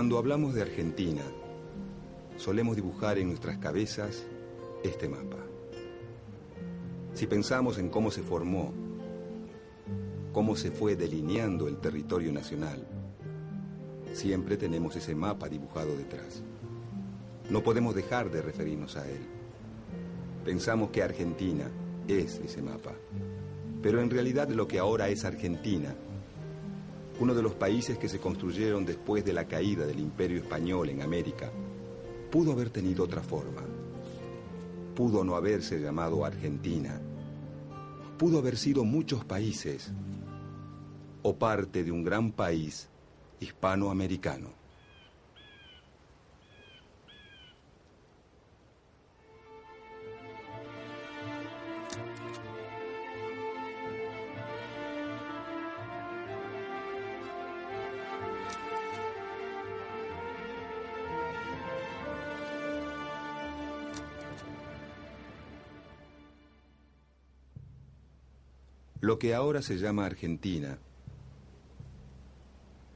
Cuando hablamos de Argentina, solemos dibujar en nuestras cabezas este mapa. Si pensamos en cómo se formó, cómo se fue delineando el territorio nacional, siempre tenemos ese mapa dibujado detrás. No podemos dejar de referirnos a él. Pensamos que Argentina es ese mapa, pero en realidad lo que ahora es Argentina, uno de los países que se construyeron después de la caída del Imperio Español en América, pudo haber tenido otra forma. Pudo no haberse llamado Argentina. Pudo haber sido muchos países o parte de un gran país hispanoamericano. Lo que ahora se llama Argentina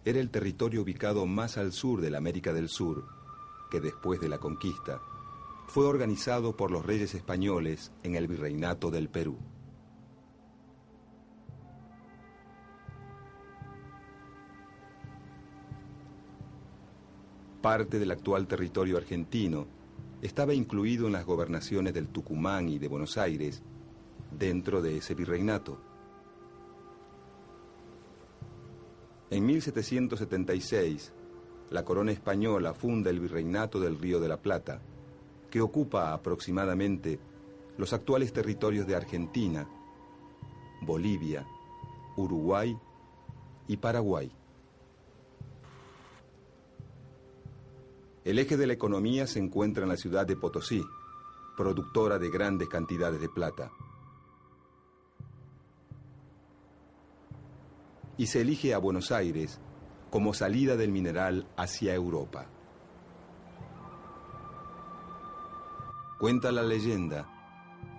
era el territorio ubicado más al sur de la América del Sur, que después de la conquista fue organizado por los reyes españoles en el Virreinato del Perú. Parte del actual territorio argentino estaba incluido en las gobernaciones del Tucumán y de Buenos Aires dentro de ese virreinato. En 1776, la corona española funda el Virreinato del Río de la Plata, que ocupa aproximadamente los actuales territorios de Argentina, Bolivia, Uruguay y Paraguay. El eje de la economía se encuentra en la ciudad de Potosí, productora de grandes cantidades de plata. Y se elige a Buenos Aires como salida del mineral hacia Europa. Cuenta la leyenda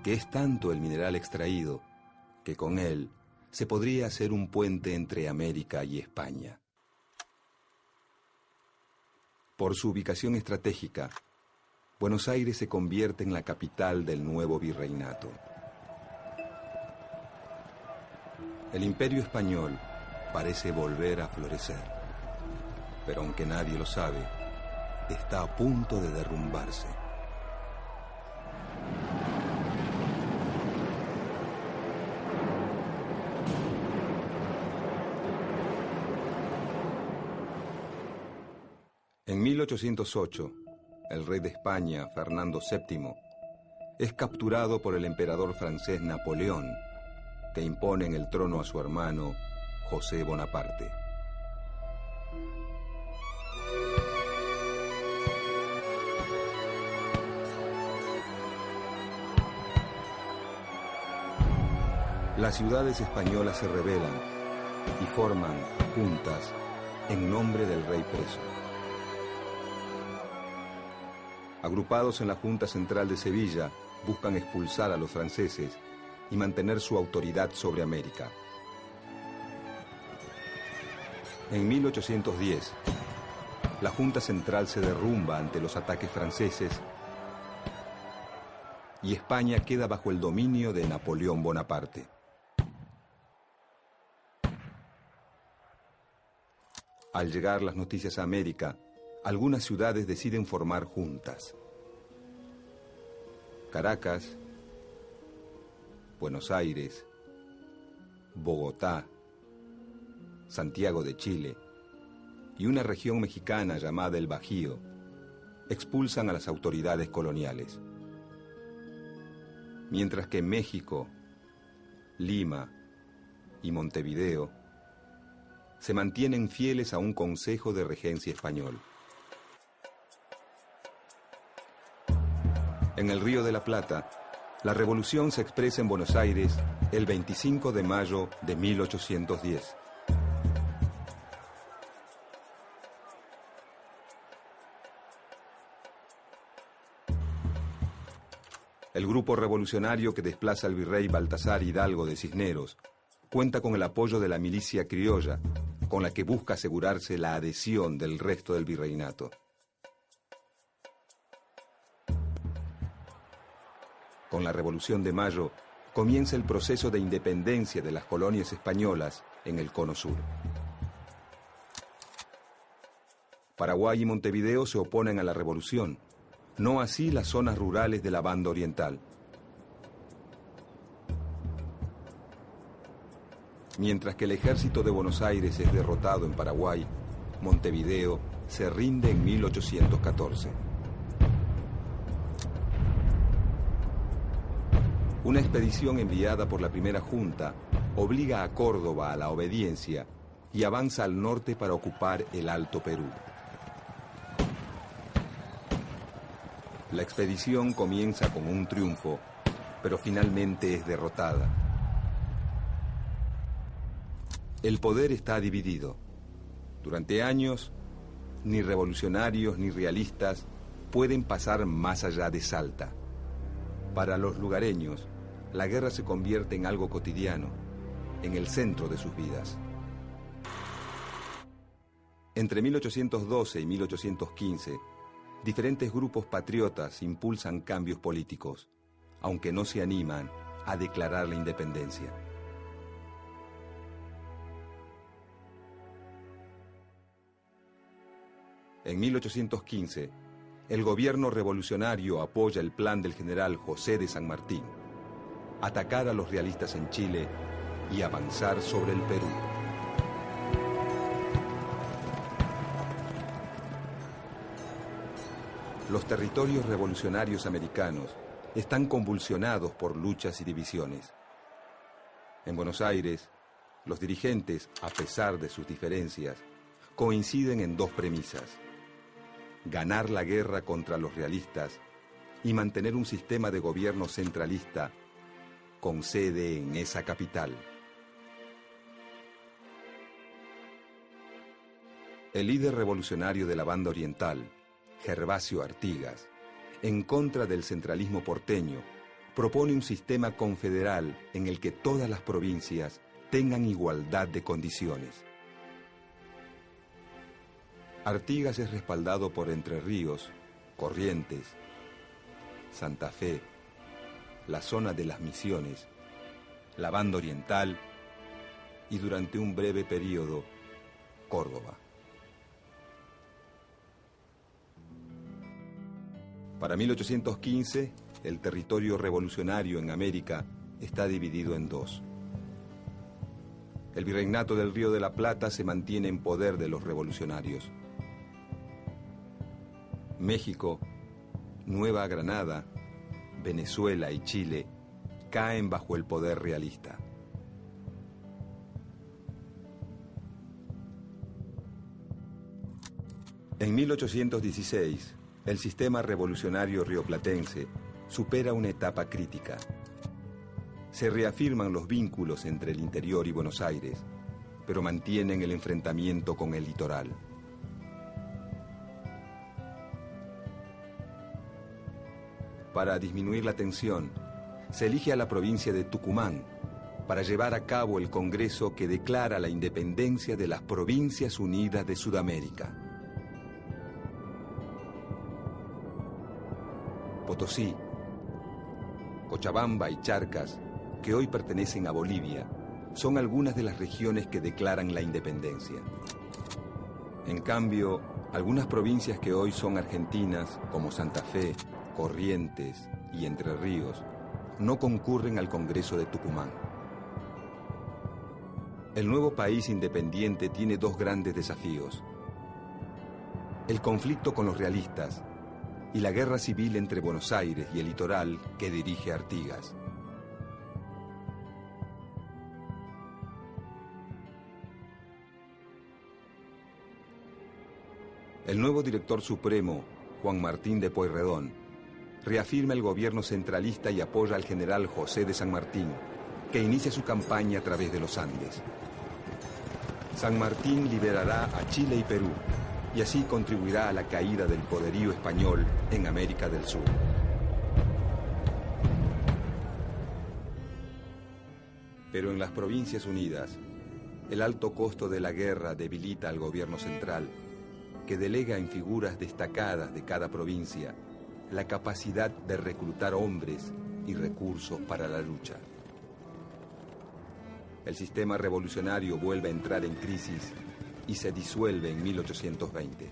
que es tanto el mineral extraído que con él se podría hacer un puente entre América y España. Por su ubicación estratégica, Buenos Aires se convierte en la capital del nuevo virreinato. El Imperio Español parece volver a florecer, pero aunque nadie lo sabe, está a punto de derrumbarse. En 1808, el rey de España, Fernando VII, es capturado por el emperador francés Napoleón, que impone en el trono a su hermano José Bonaparte. Las ciudades españolas se rebelan y forman juntas en nombre del rey preso. Agrupados en la Junta Central de Sevilla, buscan expulsar a los franceses y mantener su autoridad sobre América. En 1810, la Junta Central se derrumba ante los ataques franceses y España queda bajo el dominio de Napoleón Bonaparte. Al llegar las noticias a América, algunas ciudades deciden formar juntas. Caracas, Buenos Aires, Bogotá, Santiago de Chile y una región mexicana llamada el Bajío expulsan a las autoridades coloniales. Mientras que México, Lima y Montevideo se mantienen fieles a un consejo de regencia español. En el Río de la Plata, la revolución se expresa en Buenos Aires el 25 de mayo de 1810. El grupo revolucionario que desplaza al virrey Baltasar Hidalgo de Cisneros cuenta con el apoyo de la milicia criolla con la que busca asegurarse la adhesión del resto del virreinato. Con la Revolución de Mayo comienza el proceso de independencia de las colonias españolas en el Cono Sur. Paraguay y Montevideo se oponen a la revolución, no así las zonas rurales de la banda oriental. Mientras que el ejército de Buenos Aires es derrotado en Paraguay, Montevideo se rinde en 1814. Una expedición enviada por la primera junta obliga a Córdoba a la obediencia y avanza al norte para ocupar el Alto Perú. La expedición comienza con un triunfo, pero finalmente es derrotada. El poder está dividido. Durante años, ni revolucionarios ni realistas pueden pasar más allá de Salta. Para los lugareños, la guerra se convierte en algo cotidiano, en el centro de sus vidas. Entre 1812 y 1815, diferentes grupos patriotas impulsan cambios políticos, aunque no se animan a declarar la independencia. En 1815, el gobierno revolucionario apoya el plan del general José de San Martín: atacar a los realistas en Chile y avanzar sobre el Perú. Los territorios revolucionarios americanos están convulsionados por luchas y divisiones. En Buenos Aires, los dirigentes, a pesar de sus diferencias, coinciden en dos premisas: ganar la guerra contra los realistas y mantener un sistema de gobierno centralista con sede en esa capital. El líder revolucionario de la banda oriental, Gervasio Artigas, en contra del centralismo porteño, propone un sistema confederal en el que todas las provincias tengan igualdad de condiciones. Artigas es respaldado por Entre Ríos, Corrientes, Santa Fe, la zona de las Misiones, la banda oriental y, durante un breve periodo, Córdoba. Para 1815, el territorio revolucionario en América está dividido en dos. El virreinato del Río de la Plata se mantiene en poder de los revolucionarios. México, Nueva Granada, Venezuela y Chile caen bajo el poder realista. En 1816, el sistema revolucionario rioplatense supera una etapa crítica. Se reafirman los vínculos entre el interior y Buenos Aires, pero mantienen el enfrentamiento con el litoral. Para disminuir la tensión, se elige a la provincia de Tucumán para llevar a cabo el Congreso que declara la independencia de las Provincias Unidas de Sudamérica. Potosí, Cochabamba y Charcas, que hoy pertenecen a Bolivia, son algunas de las regiones que declaran la independencia. En cambio, algunas provincias que hoy son argentinas, como Santa Fe, Corrientes y Entre Ríos, no concurren al Congreso de Tucumán. El nuevo país independiente tiene dos grandes desafíos: el conflicto con los realistas y la guerra civil entre Buenos Aires y el litoral que dirige Artigas. El nuevo director supremo, Juan Martín de Pueyrredón, reafirma el gobierno centralista y apoya al general José de San Martín, que inicia su campaña a través de los Andes. San Martín liberará a Chile y Perú, y así contribuirá a la caída del poderío español en América del Sur. Pero en las Provincias Unidas, El alto costo de la guerra debilita al gobierno central, que delega en figuras destacadas de cada provincia la capacidad de reclutar hombres y recursos para la lucha. El sistema revolucionario vuelve a entrar en crisis y se disuelve en 1820.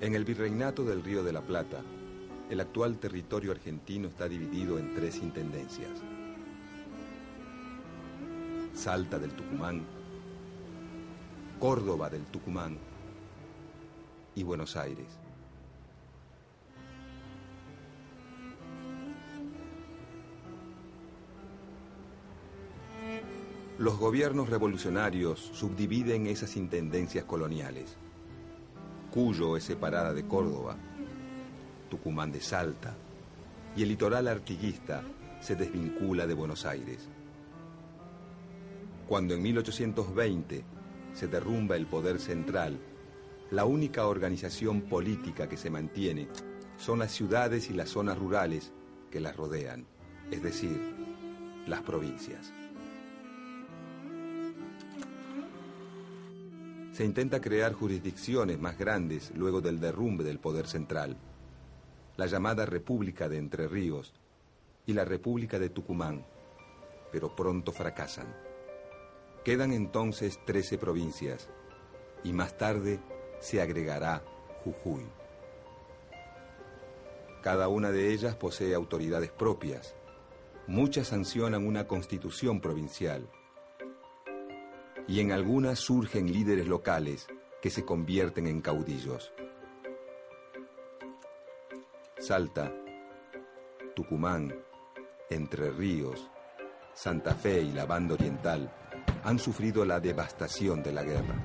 En el virreinato del Río de la Plata, el actual territorio argentino está dividido en 3 intendencias: Salta del Tucumán, Córdoba del Tucumán y Buenos Aires. Los gobiernos revolucionarios subdividen esas intendencias coloniales. Cuyo es separada de Córdoba, Tucumán de Salta, y el litoral artiguista se desvincula de Buenos Aires. Cuando en 1820 se derrumba el poder central, la única organización política que se mantiene son las ciudades y las zonas rurales que las rodean, es decir, las provincias. Se intenta crear jurisdicciones más grandes luego del derrumbe del poder central: la llamada República de Entre Ríos y la República de Tucumán, pero pronto fracasan. Quedan entonces 13 provincias y más tarde se agregará Jujuy. Cada una de ellas posee autoridades propias. Muchas sancionan una constitución provincial y en algunas surgen líderes locales que se convierten en caudillos. Salta, Tucumán, Entre Ríos, Santa Fe y la Banda Oriental han sufrido la devastación de la guerra.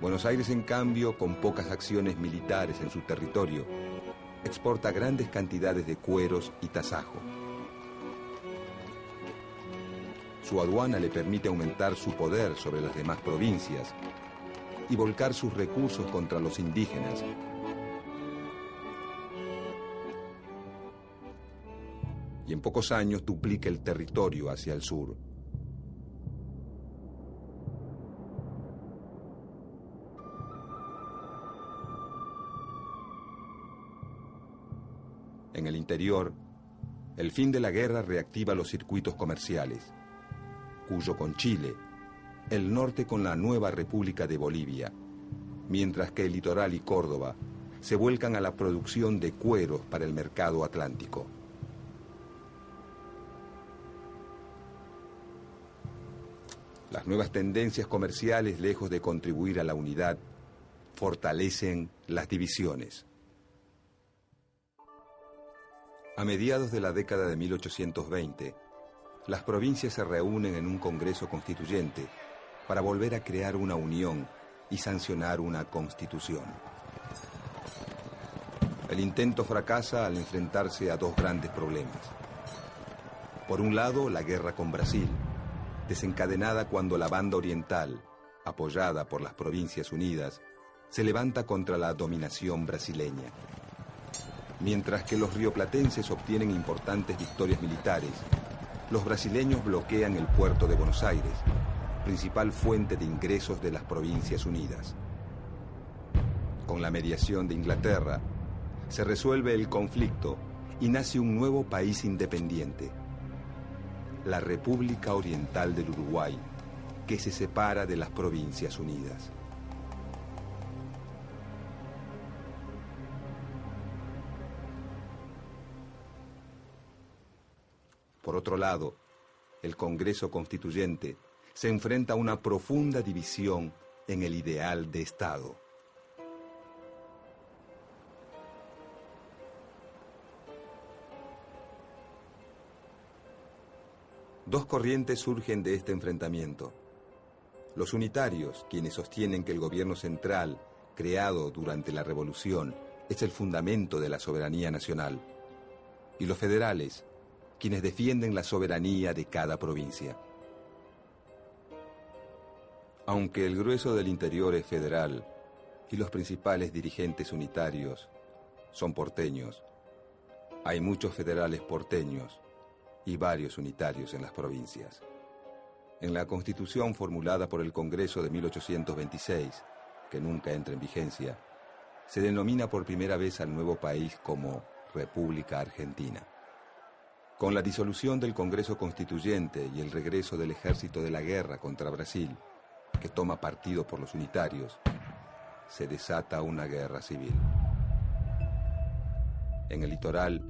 Buenos Aires, en cambio, con pocas acciones militares en su territorio, exporta grandes cantidades de cueros y tasajo. Su aduana le permite aumentar su poder sobre las demás provincias y volcar sus recursos contra los indígenas. Y en pocos años duplica el territorio hacia el sur. En el interior, el fin de la guerra reactiva los circuitos comerciales: Cuyo con Chile, el norte con la nueva República de Bolivia, mientras que el litoral y Córdoba se vuelcan a la producción de cueros para el mercado atlántico. Las nuevas tendencias comerciales, lejos de contribuir a la unidad, fortalecen las divisiones. A mediados de la década de 1820, las provincias se reúnen en un Congreso Constituyente para volver a crear una unión y sancionar una constitución. El intento fracasa al enfrentarse a 2 grandes problemas. Por un lado, la guerra con Brasil, desencadenada cuando la Banda Oriental, apoyada por las Provincias Unidas, se levanta contra la dominación brasileña. Mientras que los rioplatenses obtienen importantes victorias militares, los brasileños bloquean el puerto de Buenos Aires, principal fuente de ingresos de las Provincias Unidas. Con la mediación de Inglaterra, se resuelve el conflicto y nace un nuevo país independiente: la República Oriental del Uruguay, que se separa de las Provincias Unidas. Por otro lado, el Congreso Constituyente se enfrenta a una profunda división en el ideal de Estado. Dos corrientes surgen de este enfrentamiento: los unitarios, quienes sostienen que el gobierno central, creado durante la Revolución, es el fundamento de la soberanía nacional, y los federales, quienes defienden la soberanía de cada provincia. Aunque el grueso del interior es federal, y los principales dirigentes unitarios son porteños. Hay muchos federales porteños y varios unitarios en las provincias. En la Constitución formulada por el Congreso de 1826, que nunca entra en vigencia, se denomina por primera vez al nuevo país como República Argentina. Con la disolución del Congreso Constituyente y el regreso del ejército de la guerra contra Brasil, que toma partido por los unitarios, se desata una guerra civil. En el litoral,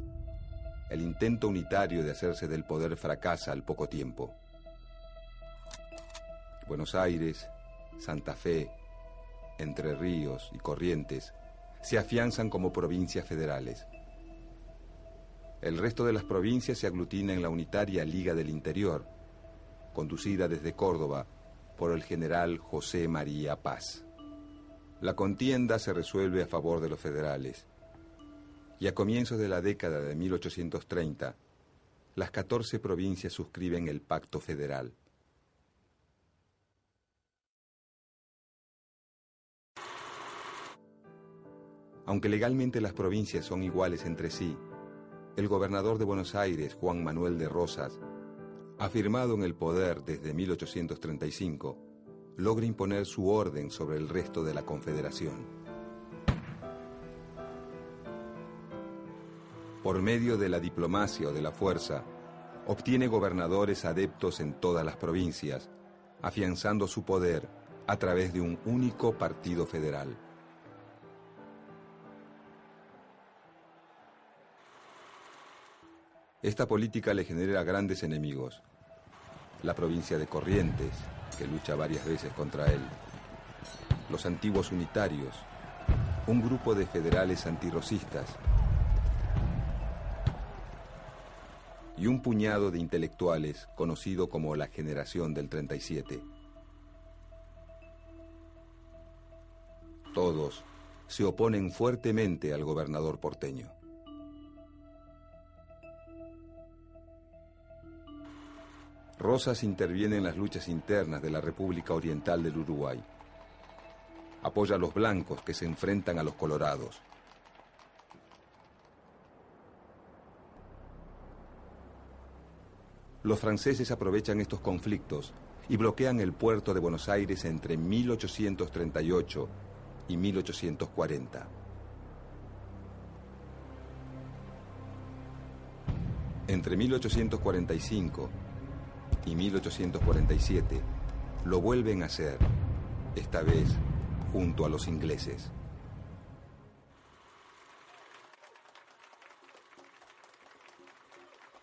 el intento unitario de hacerse del poder fracasa al poco tiempo. Buenos Aires, Santa Fe, Entre Ríos y Corrientes se afianzan como provincias federales. El resto de las provincias se aglutina en la unitaria Liga del Interior, conducida desde Córdoba por el general José María Paz. La contienda se resuelve a favor de los federales, y a comienzos de la década de 1830, las 14 provincias suscriben el Pacto Federal. Aunque legalmente las provincias son iguales entre sí, el gobernador de Buenos Aires, Juan Manuel de Rosas, afirmado en el poder desde 1835, logra imponer su orden sobre el resto de la Confederación. Por medio de la diplomacia o de la fuerza, obtiene gobernadores adeptos en todas las provincias, afianzando su poder a través de un único partido federal. Esta política le genera grandes enemigos. La provincia de Corrientes, que lucha varias veces contra él. Los antiguos unitarios, un grupo de federales antirrocistas y un puñado de intelectuales conocido como la Generación del 37. Todos se oponen fuertemente al gobernador porteño. Rosas interviene en las luchas internas de la República Oriental del Uruguay. Apoya a los blancos que se enfrentan a los colorados. Los franceses aprovechan estos conflictos y bloquean el puerto de Buenos Aires entre 1838 y 1840. Entre 1845 y 1847 lo vuelven a hacer, esta vez junto a los ingleses.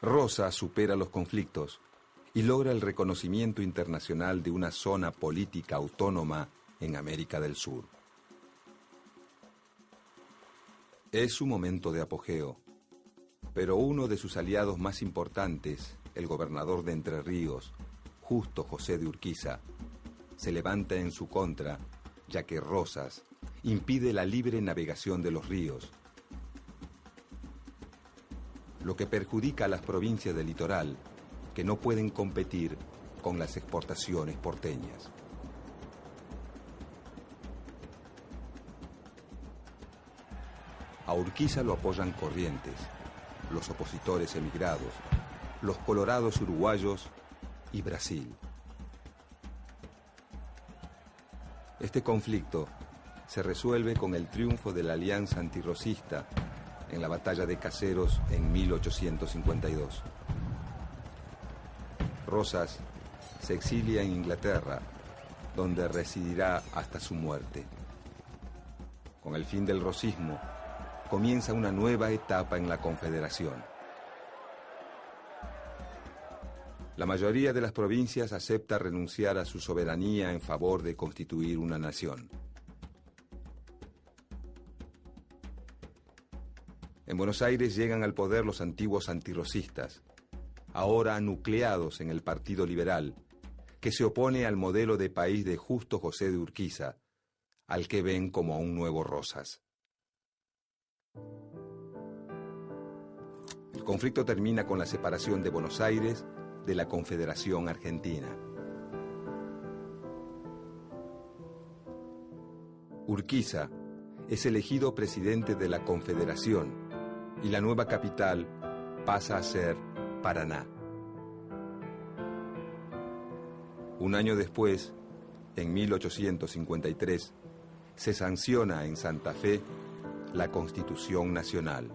Rosas supera los conflictos y logra el reconocimiento internacional de una zona política autónoma en América del Sur. Es su momento de apogeo, pero uno de sus aliados más importantes, el gobernador de Entre Ríos, Justo José de Urquiza, se levanta en su contra, ya que Rosas impide la libre navegación de los ríos, lo que perjudica a las provincias del litoral, que no pueden competir con las exportaciones porteñas. A Urquiza lo apoyan Corrientes, los opositores emigrados, los colorados uruguayos y Brasil. Este conflicto se resuelve con el triunfo de la Alianza Antirrosista en la Batalla de Caseros en 1852. Rosas se exilia en Inglaterra, donde residirá hasta su muerte. Con el fin del rosismo, comienza una nueva etapa en la Confederación. La mayoría de las provincias acepta renunciar a su soberanía en favor de constituir una nación. En Buenos Aires llegan al poder los antiguos antirrosistas, ahora nucleados en el Partido Liberal, que se opone al modelo de país de Justo José de Urquiza, al que ven como a un nuevo Rosas. El conflicto termina con la separación de Buenos Aires de la Confederación Argentina. Urquiza es elegido presidente de la Confederación y la nueva capital pasa a ser Paraná. Un año después, en 1853, se sanciona en Santa Fe la Constitución Nacional.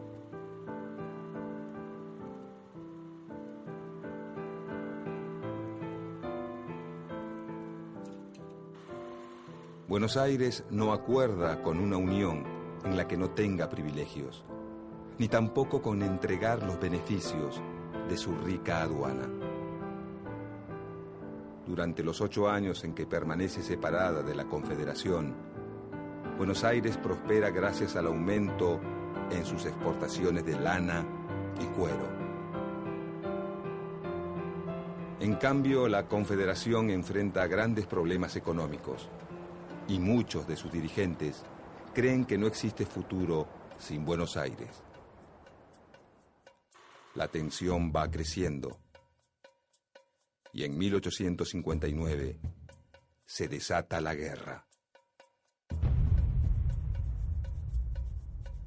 Buenos Aires no acuerda con una unión en la que no tenga privilegios, ni tampoco con entregar los beneficios de su rica aduana. Durante los 8 años en que permanece separada de la Confederación, Buenos Aires prospera gracias al aumento en sus exportaciones de lana y cuero. En cambio, la Confederación enfrenta grandes problemas económicos y muchos de sus dirigentes creen que no existe futuro sin Buenos Aires. La tensión va creciendo y en 1859 se desata la guerra.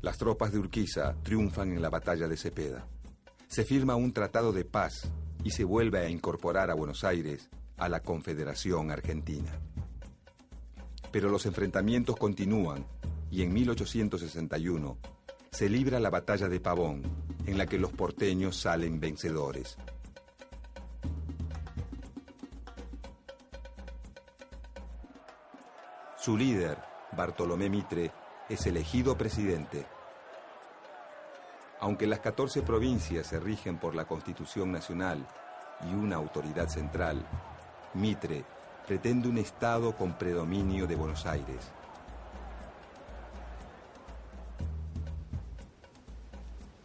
Las tropas de Urquiza triunfan en la batalla de Cepeda. Se firma un tratado de paz y se vuelve a incorporar a Buenos Aires a la Confederación Argentina. Pero los enfrentamientos continúan y en 1861 se libra la batalla de Pavón, en la que los porteños salen vencedores. Su líder, Bartolomé Mitre, es elegido presidente. Aunque las 14 provincias se rigen por la Constitución Nacional y una autoridad central, Mitre pretende un Estado con predominio de Buenos Aires.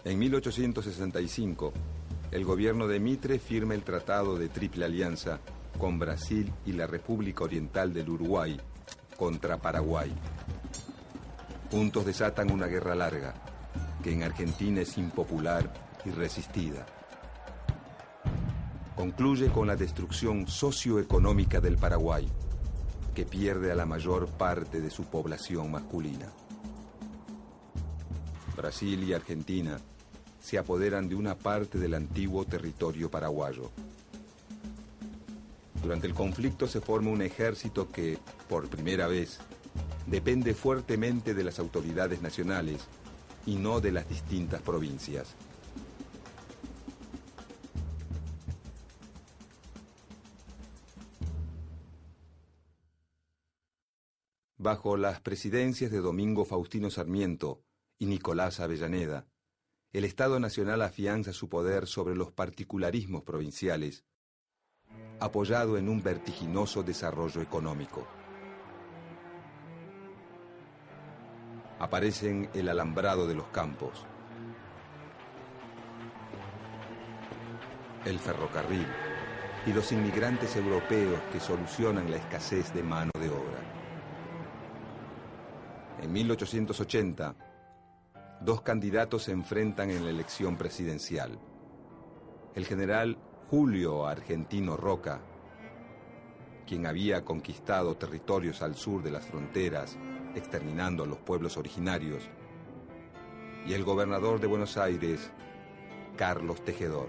En 1865, el gobierno de Mitre firma el Tratado de Triple Alianza con Brasil y la República Oriental del Uruguay contra Paraguay. Juntos desatan una guerra larga, que en Argentina es impopular y resistida. Concluye con la destrucción socioeconómica del Paraguay, que pierde a la mayor parte de su población masculina. Brasil y Argentina se apoderan de una parte del antiguo territorio paraguayo. Durante el conflicto se forma un ejército que, por primera vez, depende fuertemente de las autoridades nacionales y no de las distintas provincias. Bajo las presidencias de Domingo Faustino Sarmiento y Nicolás Avellaneda, el Estado Nacional afianza su poder sobre los particularismos provinciales, apoyado en un vertiginoso desarrollo económico. Aparecen el alambrado de los campos, el ferrocarril y los inmigrantes europeos que solucionan la escasez de mano de obra. En 1880, 2 candidatos se enfrentan en la elección presidencial. El general Julio Argentino Roca, quien había conquistado territorios al sur de las fronteras, exterminando a los pueblos originarios, y el gobernador de Buenos Aires, Carlos Tejedor.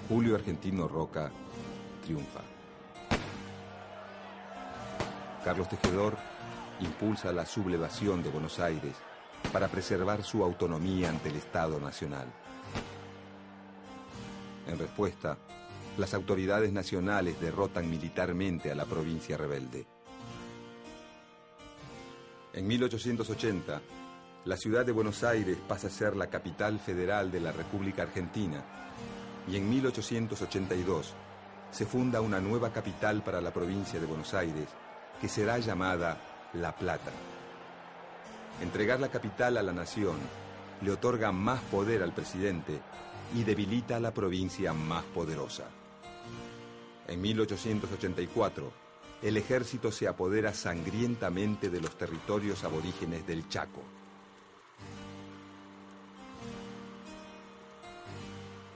Julio Argentino Roca triunfa. Carlos Tejedor impulsa la sublevación de Buenos Aires para preservar su autonomía ante el Estado Nacional. En respuesta, las autoridades nacionales derrotan militarmente a la provincia rebelde. En 1880, la ciudad de Buenos Aires pasa a ser la capital federal de la República Argentina y en 1882 se funda una nueva capital para la provincia de Buenos Aires que será llamada La Plata. Entregar la capital a la nación le otorga más poder al presidente y debilita a la provincia más poderosa. En 1884, el ejército se apodera sangrientamente de los territorios aborígenes del Chaco.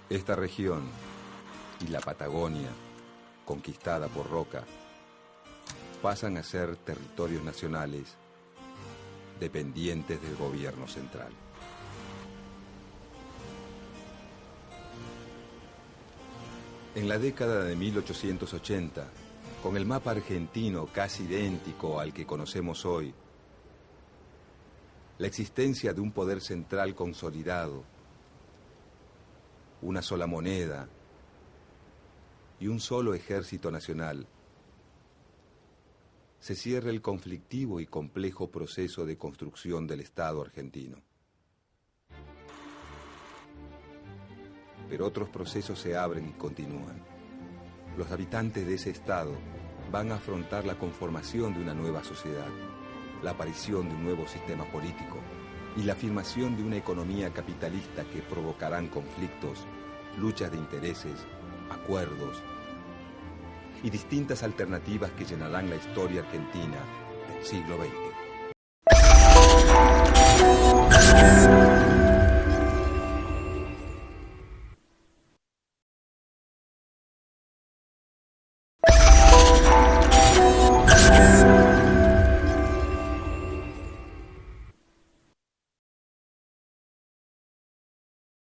Esta región y la Patagonia conquistada por Roca, pasan a ser territorios nacionales dependientes del gobierno central. En la década de 1880, con el mapa argentino casi idéntico al que conocemos hoy, la existencia de un poder central consolidado, una sola moneda y un solo ejército nacional, se cierra el conflictivo y complejo proceso de construcción del Estado argentino. Pero otros procesos se abren y continúan. Los habitantes de ese Estado van a afrontar la conformación de una nueva sociedad, la aparición de un nuevo sistema político y la afirmación de una economía capitalista que provocarán conflictos, luchas de intereses, acuerdos y distintas alternativas que llenarán la historia argentina del siglo XX.